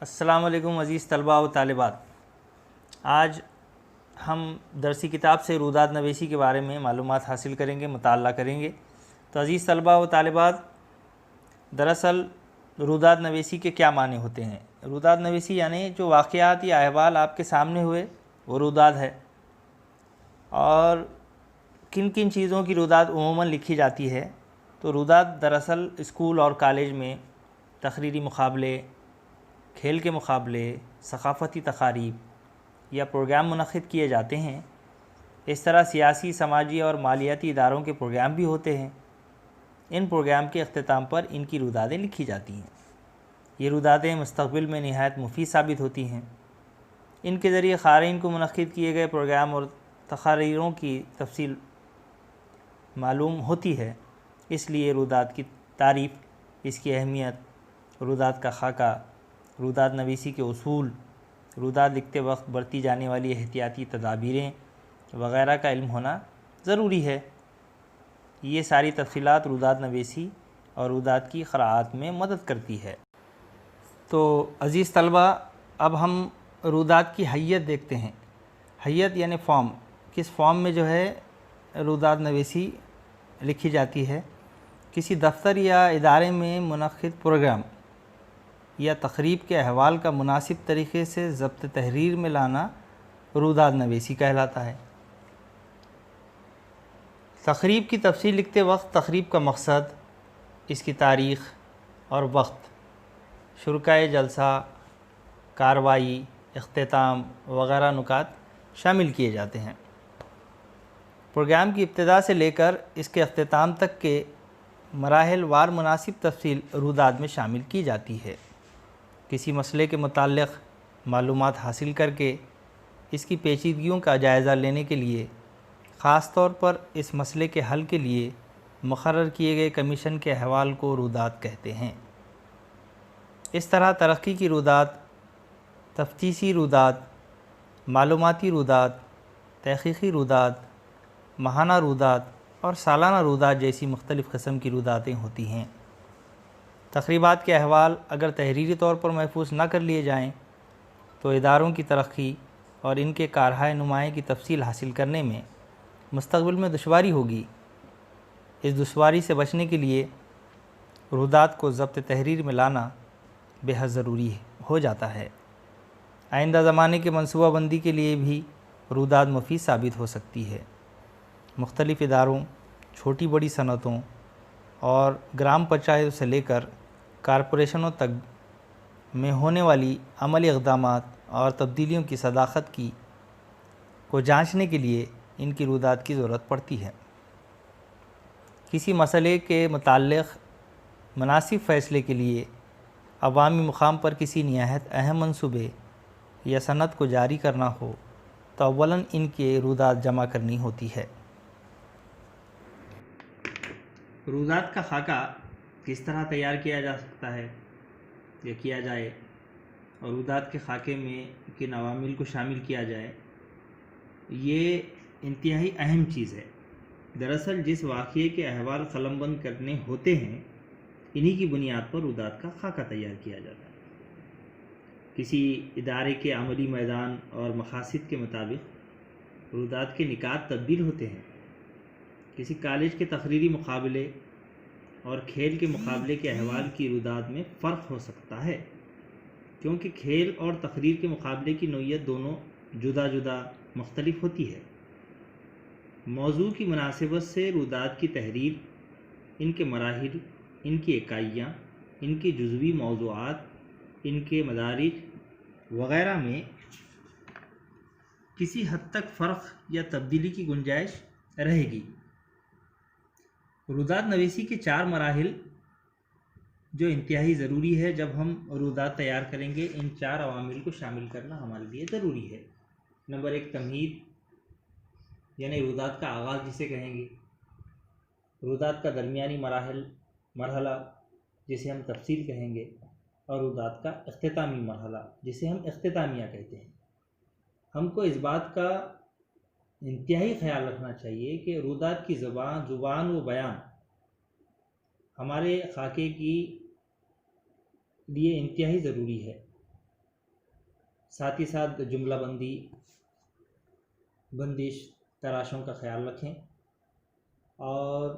السلام علیکم عزیز طلباء و طالبات۔ آج ہم درسی کتاب سے روداد نویسی کے بارے میں معلومات حاصل کریں گے، مطالعہ کریں گے۔ تو عزیز طلباء و طالبات، دراصل روداد نویسی کے کیا معنی ہوتے ہیں؟ روداد نویسی یعنی جو واقعات یا احوال آپ کے سامنے ہوئے وہ روداد ہے۔ اور کن کن چیزوں کی روداد عموماً لکھی جاتی ہے؟ تو روداد دراصل اسکول اور کالج میں تقریری مقابلے، کھیل کے مقابلے، ثقافتی تقاریب یا پروگرام منعقد کیے جاتے ہیں۔ اس طرح سیاسی، سماجی اور مالیاتی اداروں کے پروگرام بھی ہوتے ہیں۔ ان پروگرام کے اختتام پر ان کی رودادیں لکھی جاتی ہیں۔ یہ رودادیں مستقبل میں نہایت مفید ثابت ہوتی ہیں۔ ان کے ذریعے قارئین کو منعقد کیے گئے پروگرام اور تقاریروں کی تفصیل معلوم ہوتی ہے۔ اس لیے روداد کی تعریف، اس کی اہمیت، روداد کا خاکہ، روداد نویسی کے اصول، روداد لکھتے وقت برتی جانے والی احتیاطی تدابیریں وغیرہ کا علم ہونا ضروری ہے۔ یہ ساری تفصیلات روداد نویسی اور روداد کی قراءات میں مدد کرتی ہے۔ تو عزیز طلبہ، اب ہم روداد کی حیت دیکھتے ہیں۔ حیت یعنی فارم، کس فارم میں جو ہے روداد نویسی لکھی جاتی ہے۔ کسی دفتر یا ادارے میں منعقد پروگرام یا تقریب کے احوال کا مناسب طریقے سے ضبط تحریر میں لانا روداد نویسی کہلاتا ہے۔ تقریب کی تفصیل لکھتے وقت تقریب کا مقصد، اس کی تاریخ اور وقت، شرکائے جلسہ، کارروائی، اختتام وغیرہ نکات شامل کیے جاتے ہیں۔ پروگرام کی ابتدا سے لے کر اس کے اختتام تک کے مراحل وار مناسب تفصیل روداد میں شامل کی جاتی ہے۔ کسی مسئلے کے متعلق معلومات حاصل کر کے اس کی پیچیدگیوں کا جائزہ لینے کے لیے، خاص طور پر اس مسئلے کے حل کے لیے مقرر کیے گئے کمیشن کے احوال کو روداد کہتے ہیں۔ اس طرح ترقی کی روداد، تفتیشی روداد، معلوماتی روداد، تحقیقی روداد، ماہانہ روداد اور سالانہ روداد جیسی مختلف قسم کی رودادیں ہوتی ہیں۔ تقریبات کے احوال اگر تحریری طور پر محفوظ نہ کر لیے جائیں تو اداروں کی ترقی اور ان کے کارہائے نمایاں کی تفصیل حاصل کرنے میں مستقبل میں دشواری ہوگی۔ اس دشواری سے بچنے کے لیے روداد کو ضبط تحریر میں لانا بے حد ضروری ہو جاتا ہے۔ آئندہ زمانے کے منصوبہ بندی کے لیے بھی روداد مفید ثابت ہو سکتی ہے۔ مختلف اداروں، چھوٹی بڑی صنعتوں اور گرام پنچایتوں سے لے کر کارپوریشنوں تک میں ہونے والی عملی اقدامات اور تبدیلیوں کی صداقت کو جانچنے کے لیے ان کی روداد کی ضرورت پڑتی ہے۔ کسی مسئلے کے متعلق مناسب فیصلے کے لیے عوامی مقام پر کسی نہایت اہم منصوبے یا صنعت کو جاری کرنا ہو تو اولاً ان کے روداد جمع کرنی ہوتی ہے۔ روداد کا خاکہ کس طرح تیار کیا جا سکتا ہے یا کیا جائے، اور روداد کے خاکے میں کن عوامل کو شامل کیا جائے، یہ انتہائی اہم چیز ہے۔ دراصل جس واقعے کے احوال قلم بند کرنے ہوتے ہیں، انہی کی بنیاد پر روداد کا خاکہ تیار کیا جاتا ہے۔ کسی ادارے کے عملی میدان اور مقاصد کے مطابق روداد کے نکات تبدیل ہوتے ہیں۔ کسی کالج کے تقریری مقابلے اور کھیل کے مقابلے کے احوال کی روداد میں فرق ہو سکتا ہے، کیونکہ کھیل اور تقریر کے مقابلے کی نوعیت دونوں جدا جدا مختلف ہوتی ہے۔ موضوع کی مناسبت سے روداد کی تحریر، ان کے مراحل، ان کی اکائیاں، ان کے جزوی موضوعات، ان کے مدارج وغیرہ میں کسی حد تک فرق یا تبدیلی کی گنجائش رہے گی۔ روداد نویسی کے 4 مراحل جو انتہائی ضروری ہے جب ہم روداد تیار کریں گے، ان 4 عوامل کو شامل کرنا ہمارے لیے ضروری ہے۔ نمبر 1 تمہید، یعنی روداد کا آغاز جسے کہیں گے۔ روداد کا درمیانی مرحلہ جسے ہم تفصیل کہیں گے، اور روداد کا اختتامی مرحلہ جسے ہم اختتامیہ کہتے ہیں۔ ہم کو اس بات کا انتہائی خیال رکھنا چاہیے کہ روداد کی زبان و بیان ہمارے خاکے کی لیے انتہائی ضروری ہے۔ ساتھ ہی ساتھ جملہ بندی، بندش، تراشوں کا خیال رکھیں، اور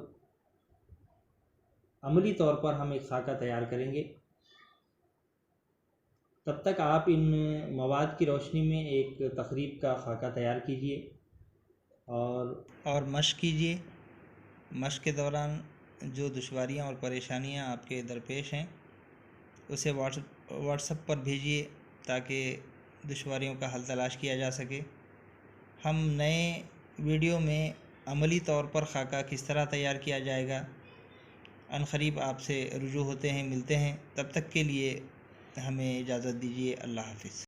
عملی طور پر ہم ایک خاکہ تیار کریں گے۔ تب تک آپ ان مواد کی روشنی میں ایک تقریب کا خاکہ تیار کیجئے اور مشق کیجئے۔ مشق کے دوران جو دشواریاں اور پریشانیاں آپ کے درپیش ہیں اسے واٹس ایپ پر بھیجیے تاکہ دشواریوں کا حل تلاش کیا جا سکے۔ ہم نئے ویڈیو میں عملی طور پر خاکہ کس طرح تیار کیا جائے گا عنقریب آپ سے رجوع ہوتے ہیں، ملتے ہیں۔ تب تک کے لیے ہمیں اجازت دیجیے۔ اللہ حافظ۔